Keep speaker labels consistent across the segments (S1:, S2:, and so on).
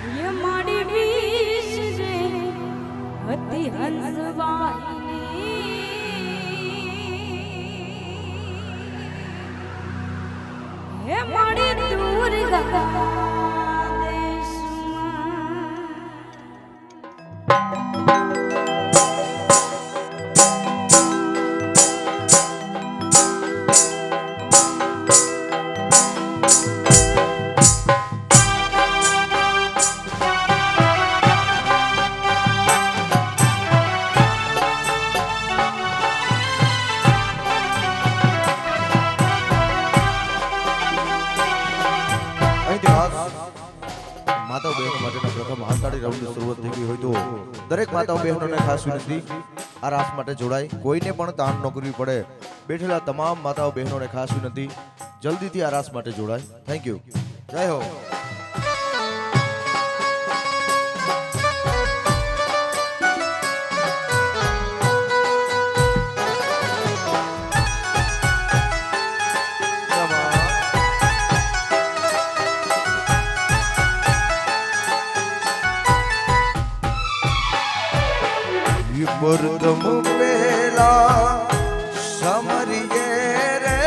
S1: ये माड़ी बीच जे हती हंसवाई ये माड़ी दूर गया देश
S2: માતાઓ બહેનો માટેના પ્રથમ હાથતાળી રાઉન્ડની શરૂઆત થઈ ગઈ હોય તો દરેક માતાઓ બહેનોને ખાસ વિનંતી આ રાસ માટે જોડાય કોઈને પણ તાણ ન કરવી પડે બેઠેલા તમામ માતાઓ બહેનોને ખાસ વિનંતી જલ્દીથી આ રાસ માટે જોડાય થેન્ક યુ જય હો પ્રથમ પેલા સમરીએ રે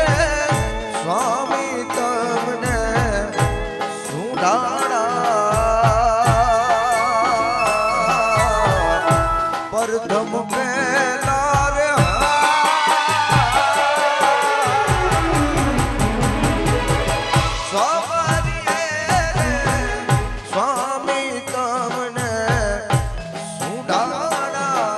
S2: સ્વામી તમને સુડાણા પ્રથમ પેલા રે સમરીએ રે સ્વામી તમને સુડાણા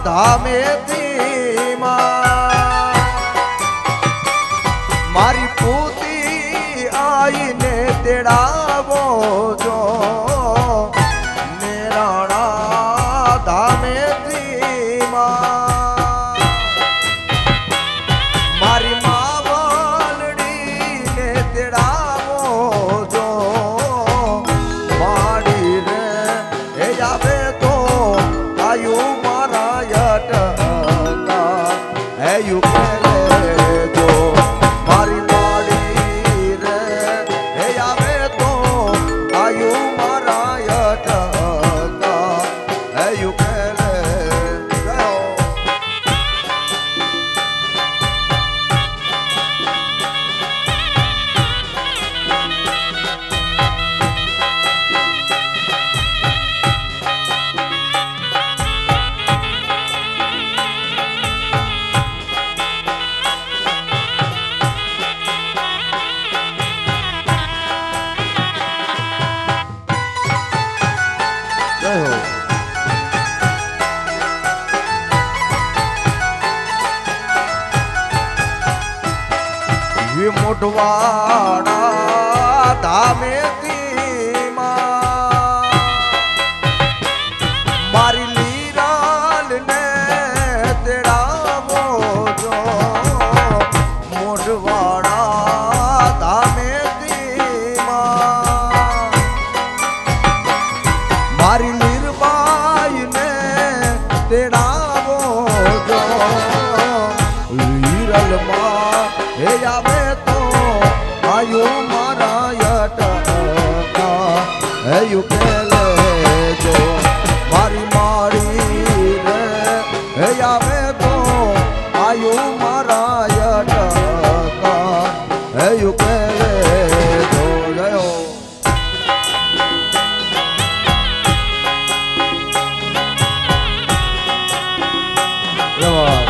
S2: ધામેથી મારી પૂતી આઈને તેડાવો જો મેરાણા ધામેથી મારી માવલડીને તેડાવો જો માડી રે એ આવે તો આયુ મારા યટકા હે યુ પેલે જો મારી માડી રે એ આવે તો આયુ મારા યટકા હે યુ પેલે જય હો ये मोटवाड़ा धामेથી મારી લીરાલ ને તેડાવો જો મોટવાડા ધામેથી મારી લીરબાઈ ને તેડાવો જો લીરલમાં હે આવે તો આયુ મારા યટકા હે યુ પેલે જો મારી મારી રે હે આવે તો આયુ મારા યટકા હે યુ પેલે જો જયો જવા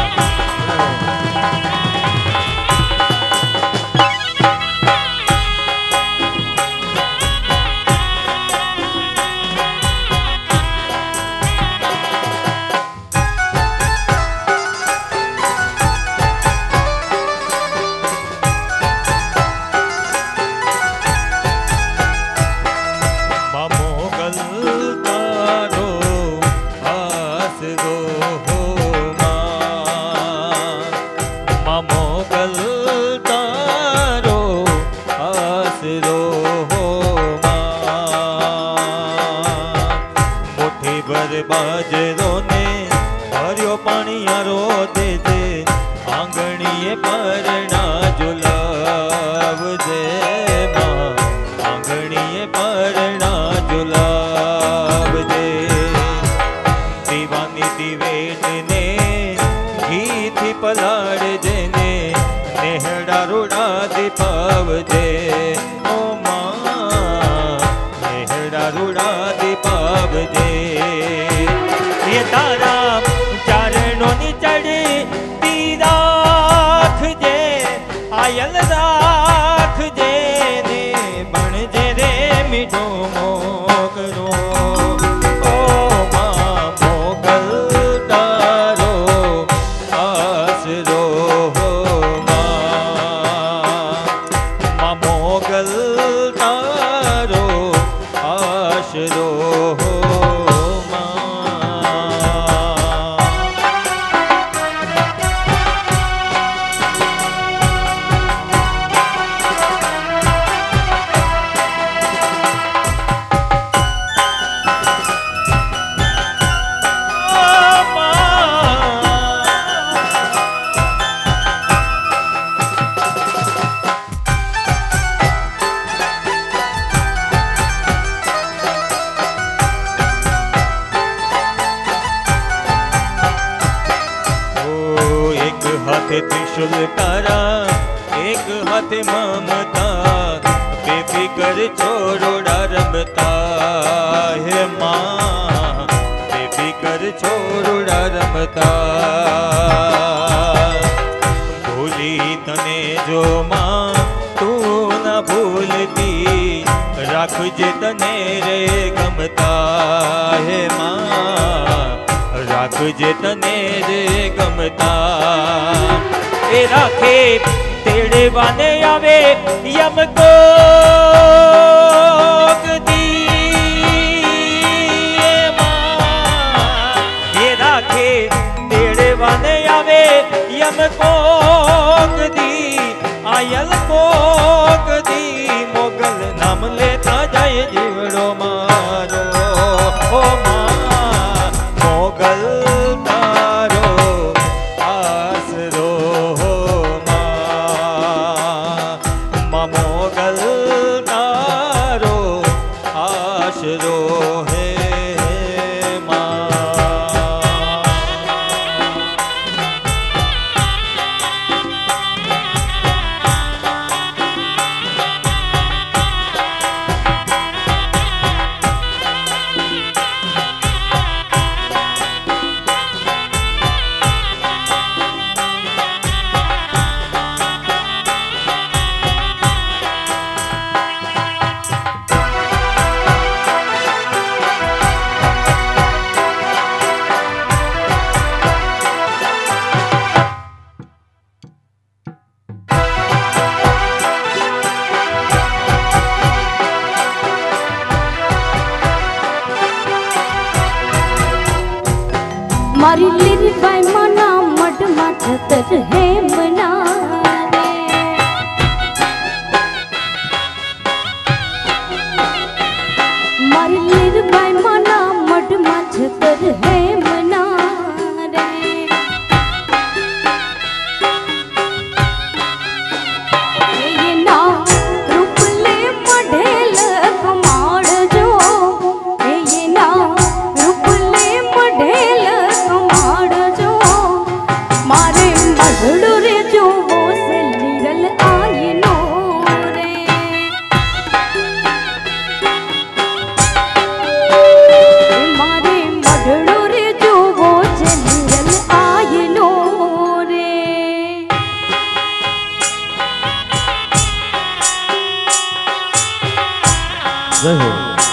S3: બાજરો ને હર્યો પાણીયારો દેજે આંગણીએ પરણા ઝુલાવજે માં આંગણીએ પરણા ઝુલાવજે દીવાની દિવેટને ઘીથી પલાળજે ને નેહડા રૂડા દીપાવજે ઓ માં નેહડા રૂડા દીપાવજે તારા ચારણોની ચડતી રાખજે આયલ રાખજે ને ભણજે રે મીઠો મોકરો ઓ માં મોકલ તારો આસરો માં મોકલ તારો આશરો हाथे त्रिशूल तारा एक हाथे ममता बेफिकर छोरोड़ा रमता हे माँ बेफिकर छोरोड़ा रमता भूली तने जो माँ तू न भूलती રાખજે તને રે ગમતા હે માં રાખ રાખજે તને રે ગમતા એ રાખે તેડવાને આવે યમ કોક દી એ રાખે તેડવાને આવે યમ કોક દી આયલ કોક દી મોગલ નામ લેતા જાય જીવડો મારો ઓ માં મોગલ તારો આસરો માં મોગલ તારો આશરો હે
S1: મારી લીરબાઈ મના મઢમાં છતર હે બનારે મારી લીરબાઈ મના મઢમાં છતર હે બનારે એના રૂપલે મઢેલ કમાડજો એના રૂપલે મઢેલ મારે મધડો રે જોવો છે લીરલ આયનો રે મારે મધડો રે જોવો છે લીરલ આયનો રે
S2: જય હો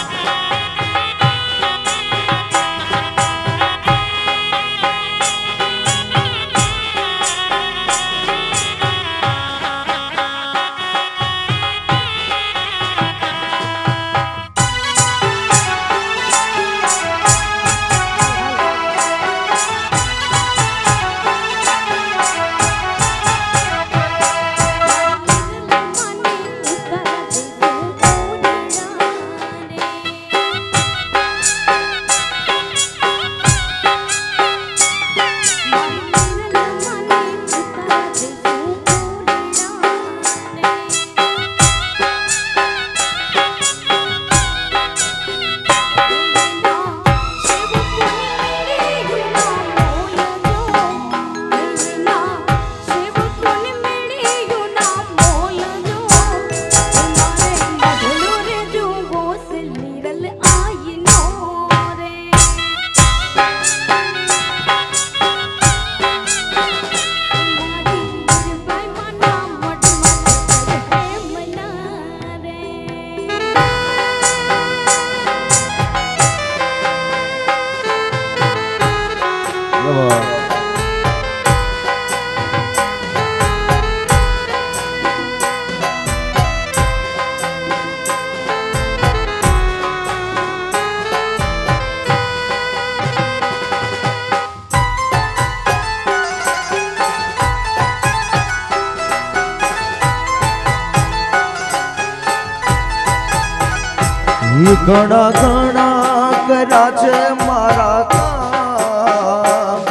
S2: ઘણા ઘણા કર્યા છે મારા કામ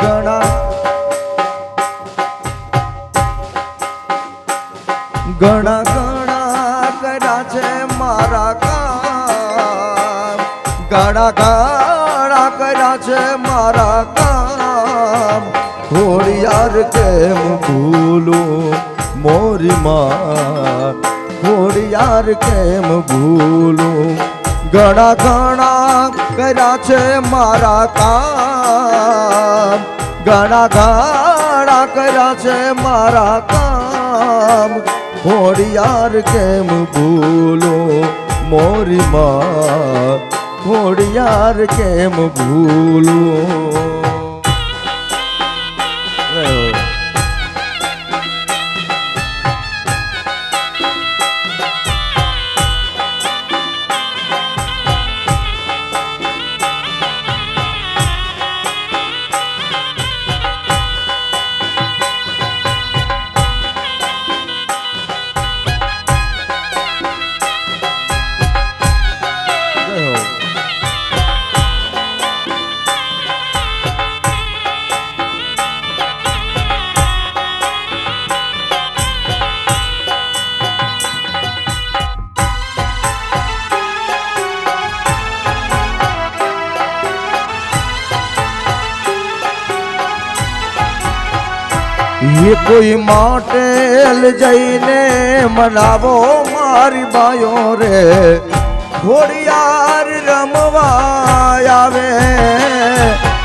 S2: ઘણા ઘણા કર્યા છે મારા કામ ઘણા કર્યા છે મારા કામ થોડી યાર કેમ ભૂલું મોરી માં થોડી યાર કેમ ભૂલું ઘણા કર્યા છે મારા કામ ઘણા કર્યા છે મારા કામ થોડી યાર કેમ ભૂલું મોરી માં થોડી યાર કેમ ભૂલું એ કોઈ માટેલ જઈને મનાવો મારી બાયો રે ઘોડિયાર રમવા આવે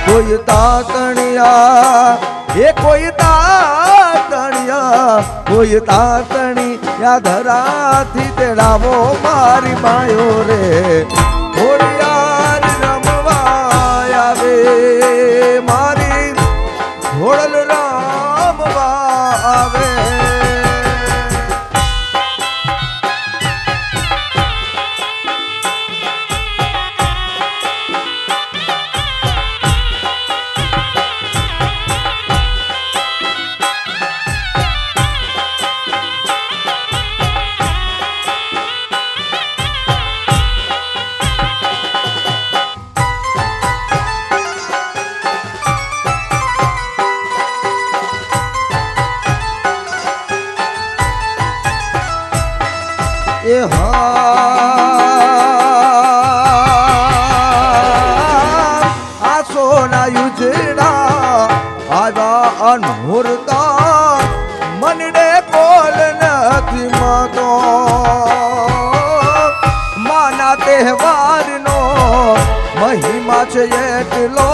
S2: કોઈ તાતણિયા એ કોઈ તાતણિયા કોઈ તાતણિયા ધરાથી તેડાવો મારી બાયો રે ઘોડિયાર રમવા આવે મારી ઘોડલ રમવા આવે એ આ સોના યુજડા આવા અનહુરતા મનડે કોલ નથી મતો માના તહેવારનો મહિમા છે એટલો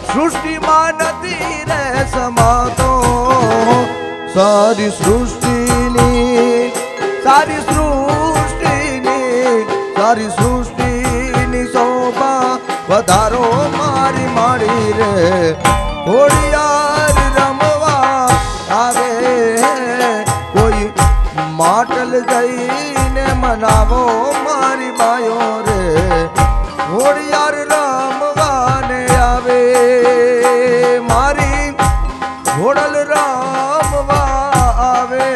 S2: સૃષ્ટિમાં નથી રે સમાતો સારી સૃષ્ટિની સારી સૃષ્ટિની શોભા વધારો મારી માડી રે ઘોડિયાર રમવા આવે કોઈ માટલ જઈને મનાવો મારી બાયો રે ઘોડિયાર રમવાને આવે મારી ઘોડલ રમવા આવે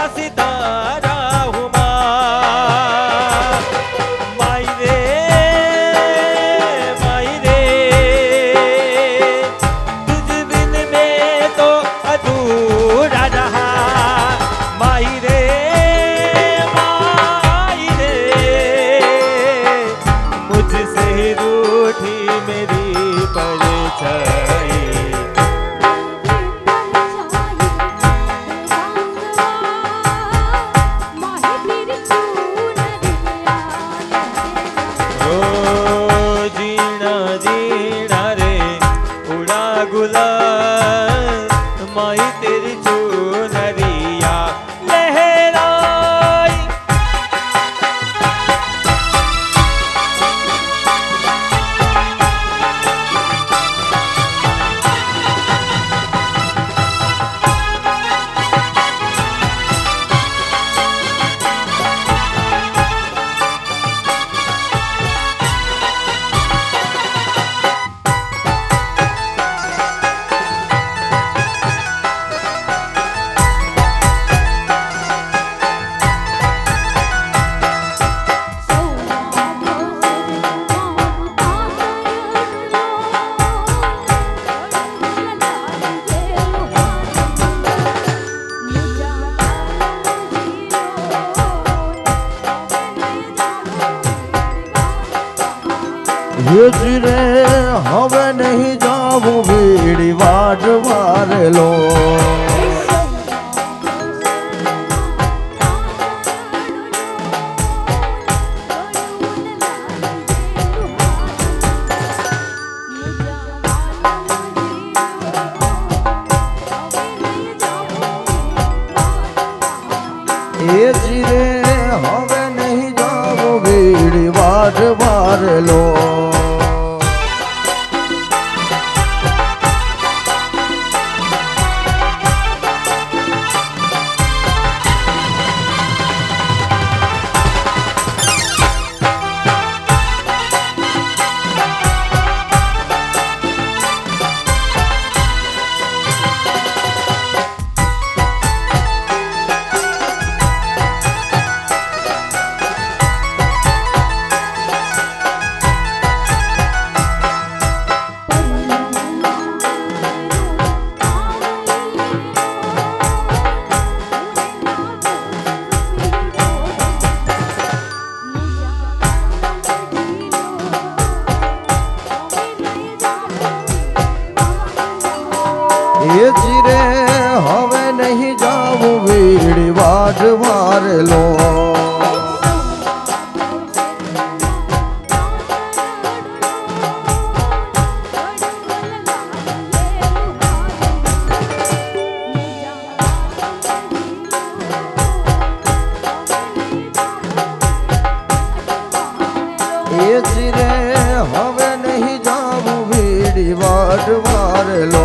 S3: दासी तारा हूँ माई रे तुझ बिन मैं तो अधूरा रहा माई रे मुझसे रूठी मेरी परछाई ओ जीना जीना रे उड़ा गुलाल माही तेरी चुनरिया लहराई
S2: રે હવે નહીં જાવું બીડી વાટ વારેલો એ જીરે હવે નહીં જાવું બીડી વાટ વારેલો એ જીરે હવે નહીં જાવું વીડી વાટ વારેલો એ જીરે હવે નહીં જાવું વીડી વાટ વારેલો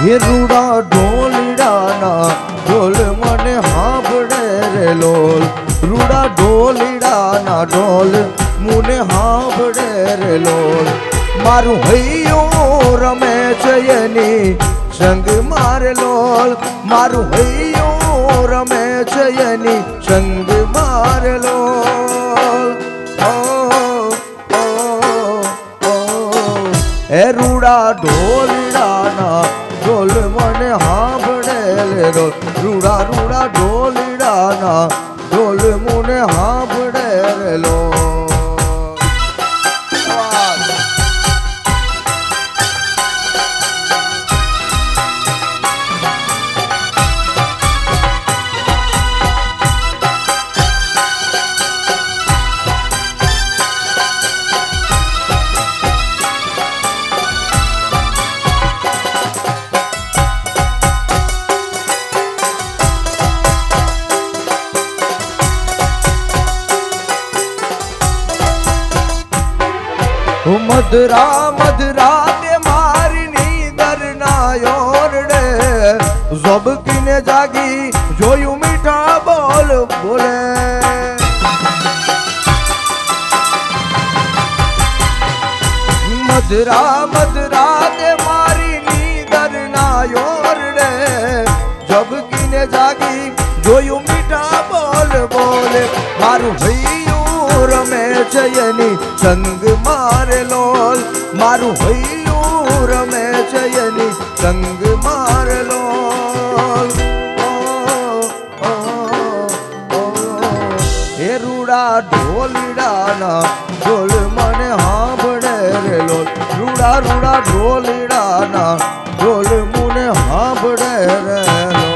S2: ये रूड़ा ढोलिडाना ढोल मने हांभळे रे लोल रूड़ा ढोलिडाना ढोल मुने हांभळे रे लोल मारू हૈયો રમે છે એની સંગ મારે લોલ મારું હૈયો રમે છે એની સંગ મારે લોલ એ રૂડા ઢોલિડાના ઢોલ મને હાંભળે લે રોલ રૂડા રૂડા ઢોલિડાના ઢોલ મને હાંભળે રે લોલ મધરા મધરા તે મારી નીંદર ના ઓરડે ઝબકીને જાગી જોયું મીઠા બોલ બોલે મધરા મધરા તે મારી નીંદર ના ઓરડે ઝબકીને જાગી જોયું મીઠા બોલ બોલે મારું હૈયું રમે છે એની સંગ મારે લોલ મારું હૈયું રમે છે એની સંગ મારે લોલ એ રૂડા ઢોલીડાના ઢોલ મને સાંભળે રે લોલ રૂડા રૂડા ઢોલીડાના ઢોલ મને સાંભળે રે લોલ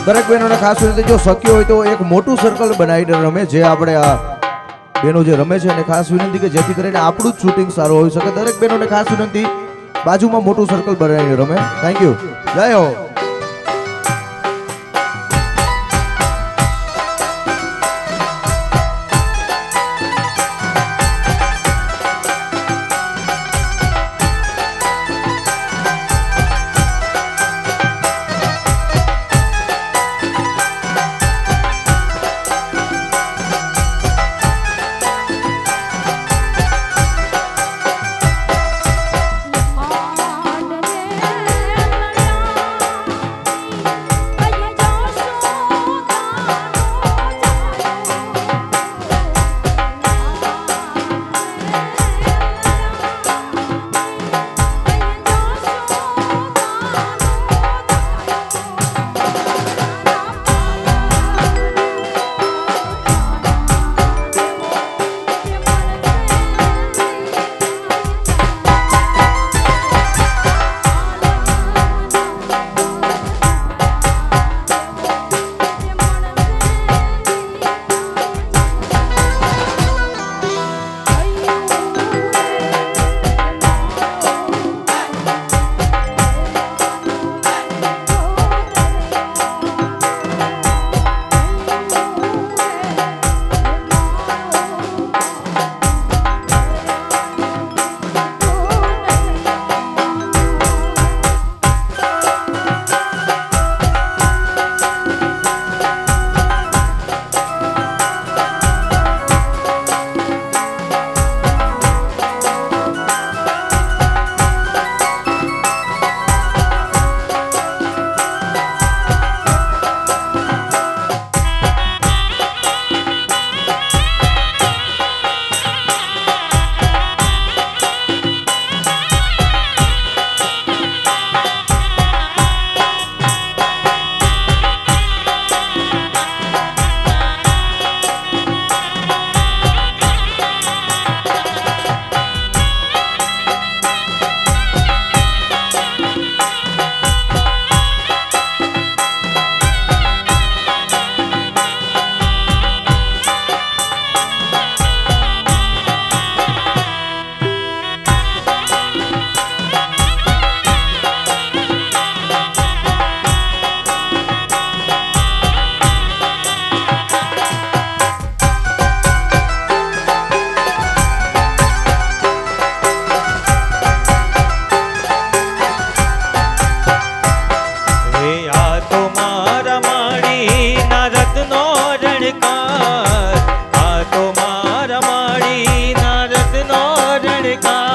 S2: દરેક બહેનોને ખાસ વિનંતી જો શક્ય હોય તો એક મોટું સર્કલ બનાવીને રમે જે આપણે આ બહેનો જે રમે છે એને ખાસ વિનંતી કે જેથી કરીને આપણું જ શૂટિંગ સારું હોઈ શકે દરેક બહેનોને ખાસ વિનંતી બાજુમાં મોટું સર્કલ બનાવીને રમે થેન્ક યુ જય હો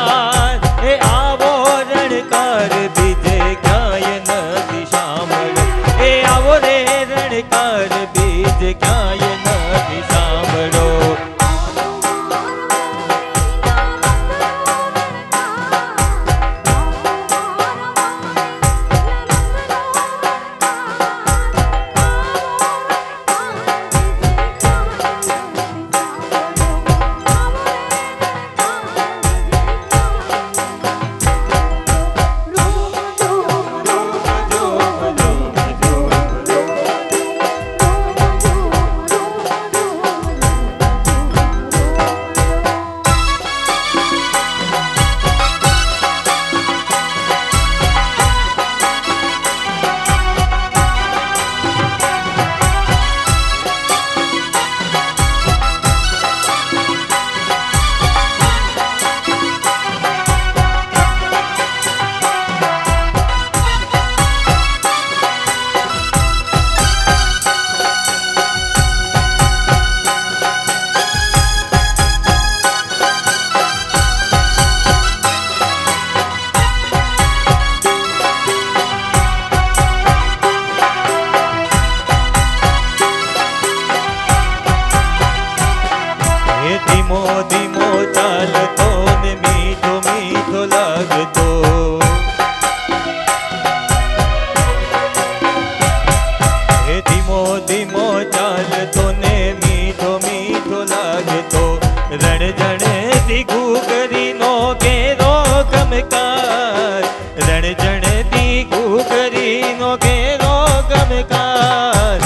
S3: રણકાર એ આવો રણકાર બીજે ક્યાંય નથી સાંભળો એ આવો રે રણકાર બીજે ક્યાંય નથી સાંભળો ધીમો ધીમો ચાલતો ને મીઠો મીઠો લાગતો હે ધીમો ધીમો ચાલતો ને મીઠો મીઠો લાગતો રણજણતી ઘૂઘરીનો ઘેરો ગમકાર રણજણતી ઘૂઘરીનો ઘેરો ગમકાર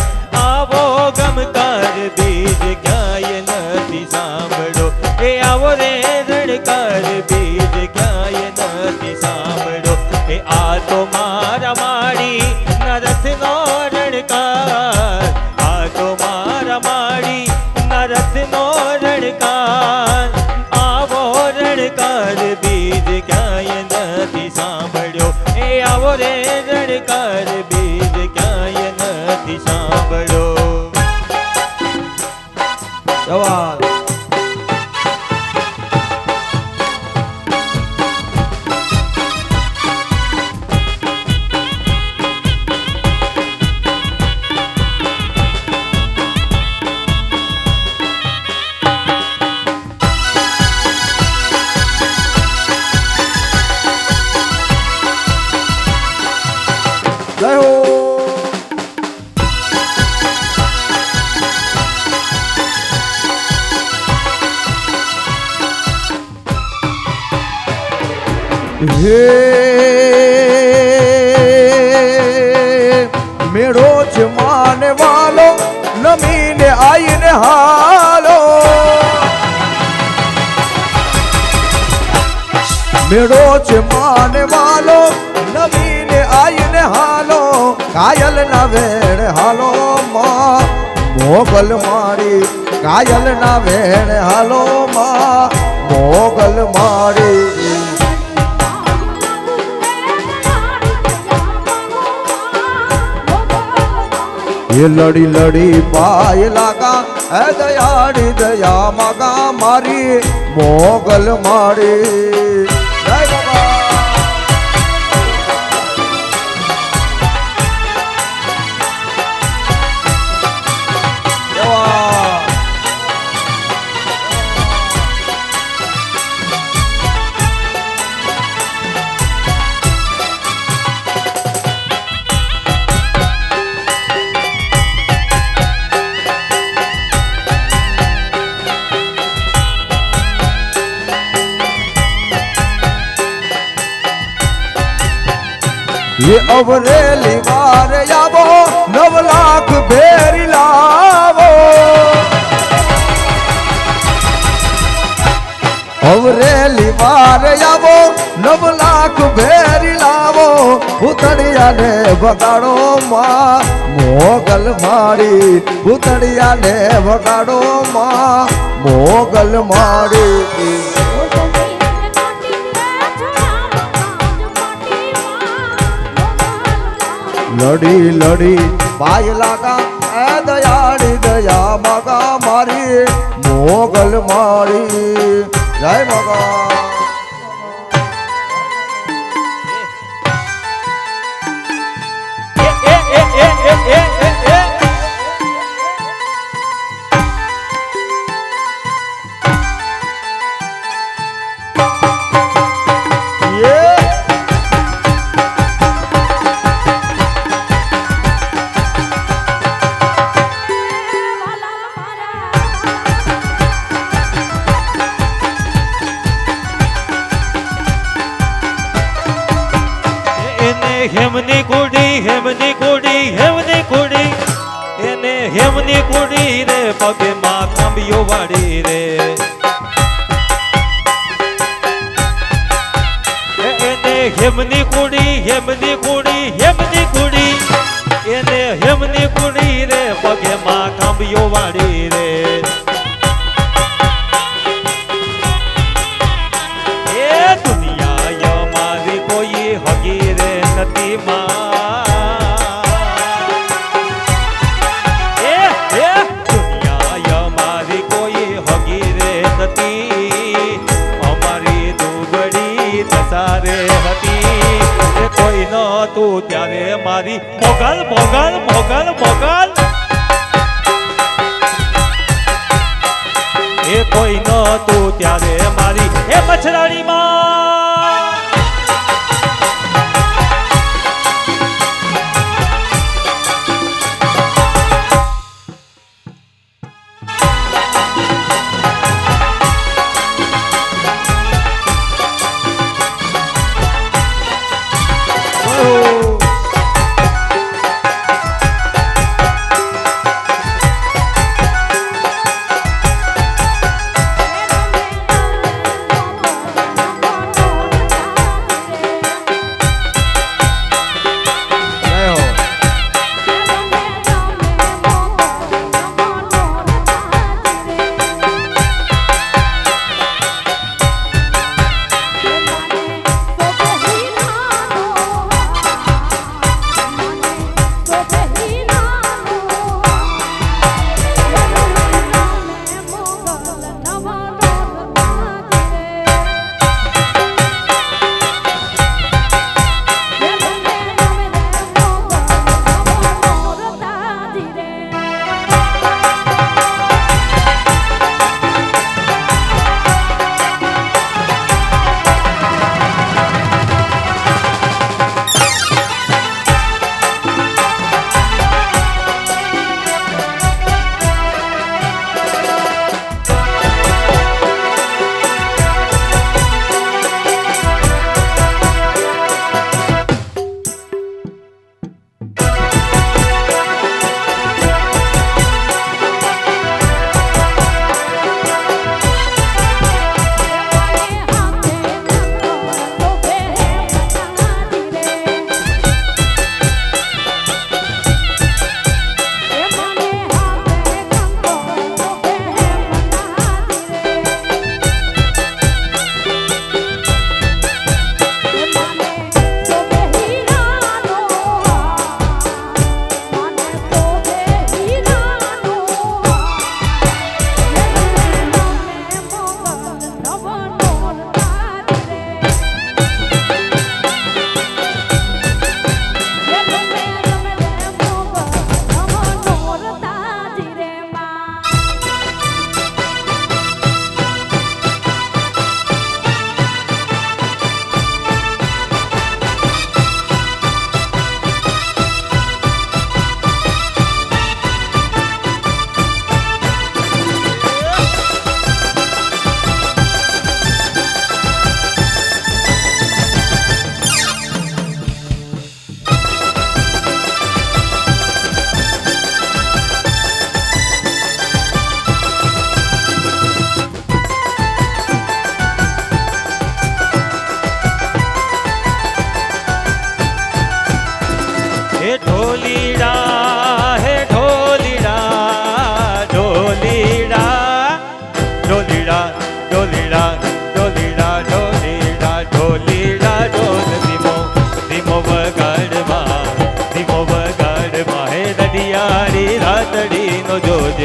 S3: આવો ગમકાર બીજ ક્યાંય નથી સાંભળો એ આવો રે રણકાર બીજ ક્યાંય નથી સાંભળો એ આ તો મારા માડી નરથનો રણકાર આ તો મારા માડી નરથનો રણકાર આવો રણકાર બીજ ક્યાંય નથી સાંભળ્યો એ આવો રે રણકાર બીજ ક્યાંય નથી સાંભળ્યો
S2: જવાન જય હો હે મેળો છે માને વાલો નમીને આઈને હાલો મેળો છે માને વાલો નમીને આઈને હાલો કાયલ ના વેણ હાલો માં મોગલ મારી કાયલ ના વેણ હાલો માં મોગલ મારી ये लड़ी लड़ी पाय लागा है दयाड़ी दया मगा मारी मोगल मारी जय बाबा ये अवरेली वार आवो 9 लाख भेरी लावो अवरेली वार आवो 9 लाख भेरी लावो भूतड़िया ने बगाड़ो माँ मोगल मारी भूतड़िया ने बगाड़ो माँ मोगल मारी लड़ी लड़ी पाय लागा ए दयाड़ी दया मगा मारी मोगल मारी जय मगा
S3: હેમની કુડી હેમની કુડી હેમની કુડી એને હેમની કુડી રે પગે માં કાંબીઓ વાળી રે એને હેમની કુડી હેમની કુડી હેમની કુડી એને હેમની કુડી રે પગે માં કાંબીઓ વાળી રે એ દુનિયા મારી કોઈ હગી રે નથી માં એ દુનિયા મારી કોઈ હગી રે નથી અમારી દુબળી દસારે હતી એ કોઈ ન તું ત્યારે મારી મોગલ મોગલ મોગલ મોગલ એ કોઈ ન તું ત્યારે મારી એ મછરાણી માં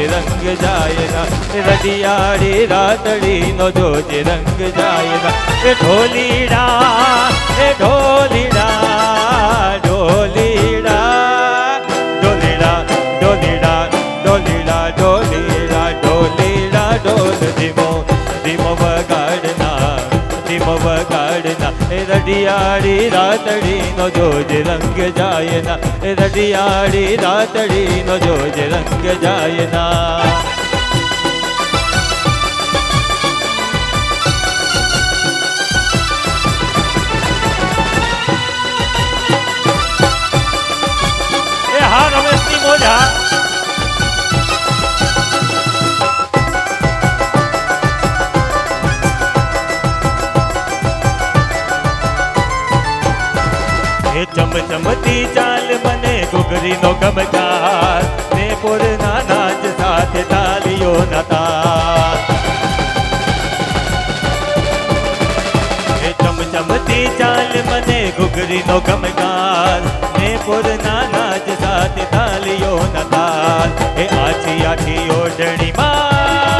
S3: રંગ જાયના રડિયાળી રાતડીનો જોજ રંગ જાયના એ ઢોલીડા ઢોલીડા ઢોલીડા ઢોલીડા ઢોલીડા ઢોલીડા ઢોલીડા ઢોલ ધીમો ધીમો વગાડના ધીમો વગાડના એ રડિયાળી રાતડીનો જોજ રંગ જાયના એ રડિયાળી રાતડીનો જોજ રંગ જાયના એ ચમચમતી ચાલ મને ઘૂઘરીનો ગમકાર ને પોરના નાચ સાથે તાલીઓના તાલ એ ચમચમતી ચાલ મને ઘૂઘરીનો ગમકાર ને પોરના નાચ સાથે તાલીઓના તાલ એ આછી આછી ઓઢણીમાં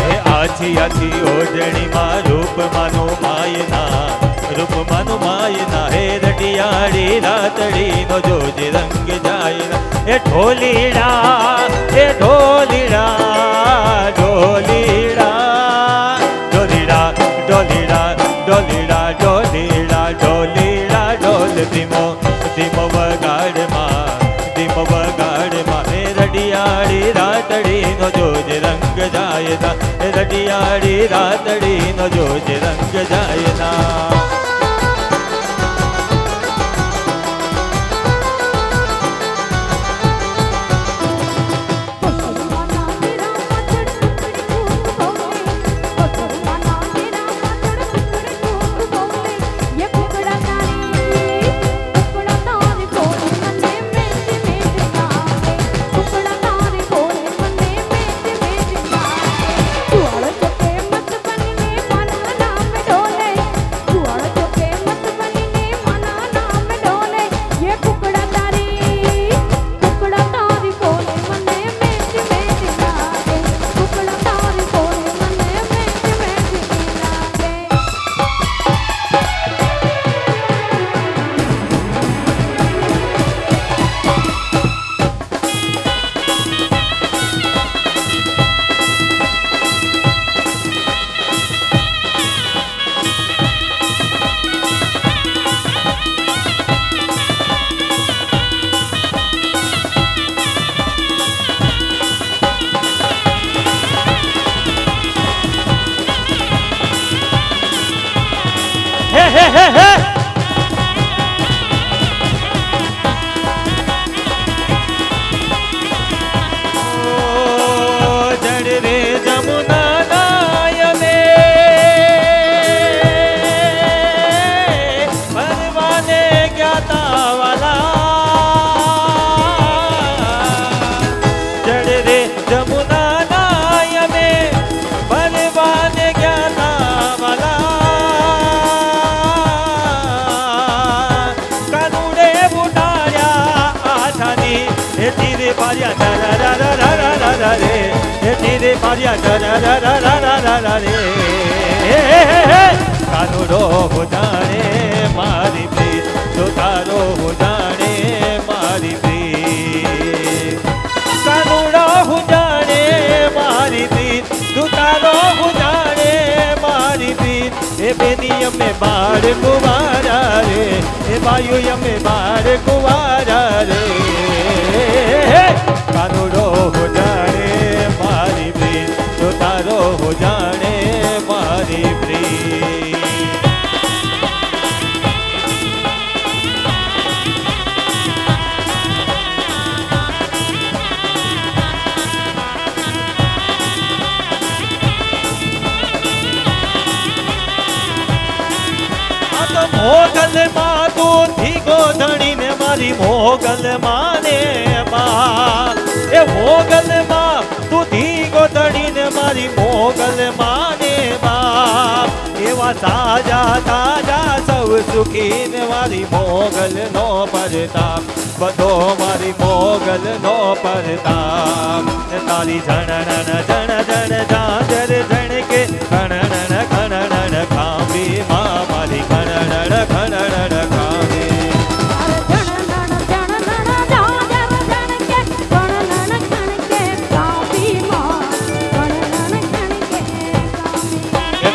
S3: એ આછી આછી ઓઢણીમાં રૂપમાનું માયના હે રડિયાળી રાતડીનો જોજે રંગ જાયના એ ઢોલીડા ઢોલીડા ઢોલીડા ઢોલીડા ઢોલીડા ઢોલીડા ઢોલીડા ઢોલ ધીમો ધીમો વગાડમાં હે રડિયાળી રાતડીનો જોજે રંગ જાયના હે રડિયાળી રાતડીનો જોજે રંગ જાયના કાનુડો હો જાણે મારી પ્રીત તો તારો હો જાણે મારી પ્રીત કાનુડો હો જાણે મારી પ્રીત તો તારો હો જાણે મારી પ્રીત એ બેની અમે બાળ કુવારા રે એ બાયુ અમે બાળ કુવારા રે કાનુડો હો જાણે મારી પ્રીત તો તારો હો જાણે મારી પ્રીત મોગલ માં તું થી ગોધણી ને મારી મોગલ માને માં એ મોગલ માં તું થી ગોધણી ને મારી મોગલ માને માં એવા તાજા તાજા સૌ સુખી ને મારી મોગલ નો પરતાપ બધો મારી મોગલ નો પરતાપ તારી જણ જણ જાજર જણ કે ખણણ ખણણ ખાંભી માં મારી ખણણ ખણણ ખાંભી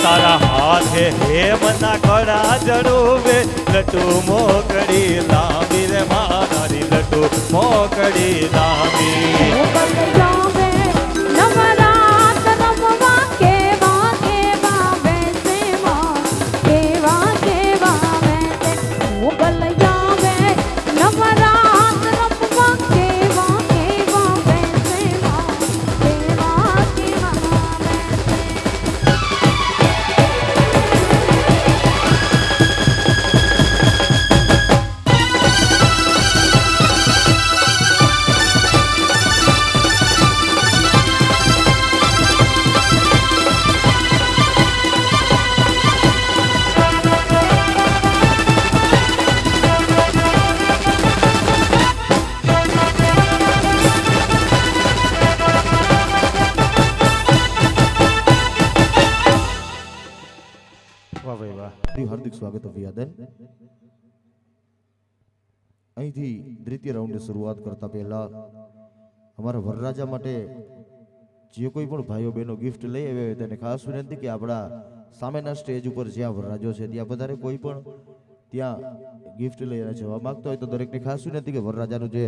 S3: તારા હાથે હેમના કરા જડુવે લટુ મોકડી લાંબી રે મારી લટુ મોકડી લાંબી વાહ ભાઈ વાહ.
S2: હાર્દિક સ્વાગત અભિવાદન. અહીંથી દ્વિતીય રાઉન્ડની શરૂઆત કરતા પહેલા અમારા વરરાજા માટે જે કોઈ પણ ભાઈઓ બહેનો ગિફ્ટ લઈ આવ્યા હોય તેને ખાસ વિનંતી કે આપણા સામેના સ્ટેજ ઉપર જ્યાં વરરાજો છે ત્યાં વધારે કોઈ પણ ત્યાં ગિફ્ટ લઈને જવા માંગતો હોય તો દરેકને ખાસ વિનંતી કે વરરાજાનું જે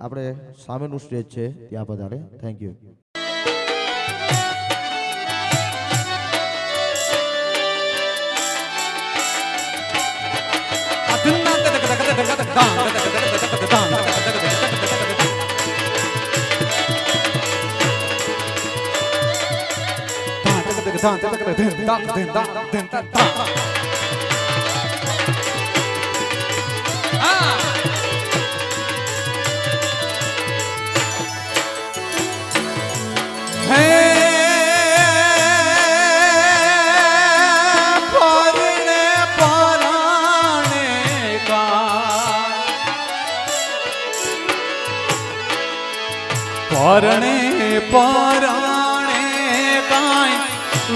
S2: આપણે સામેનું સ્ટેજ છે ત્યાં વધારે. Thank you.
S4: પરણે પરાણે કાંઈ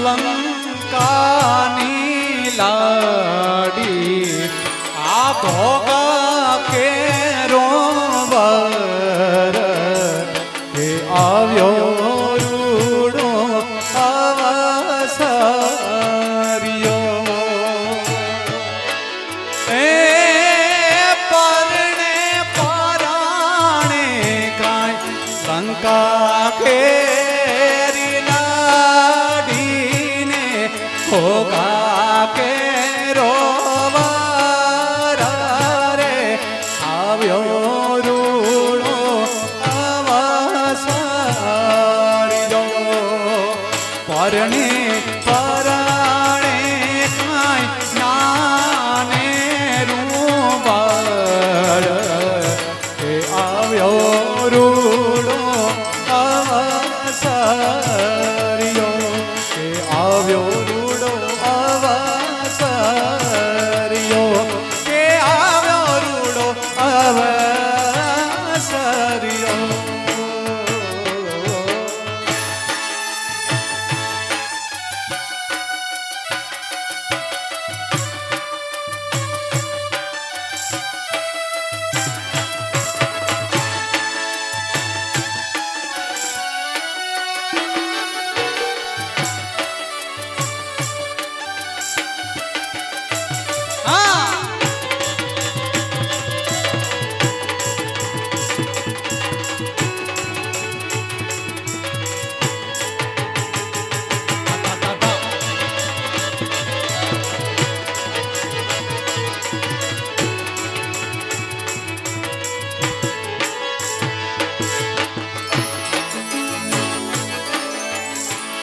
S4: લંકાની લાડી આ ભોગા કેરો વર કે આવ્યો રૂડો અવસર્યો એ પરણે પરાણે કાંઈ લંકા કેરી લાડીને ખોગા કે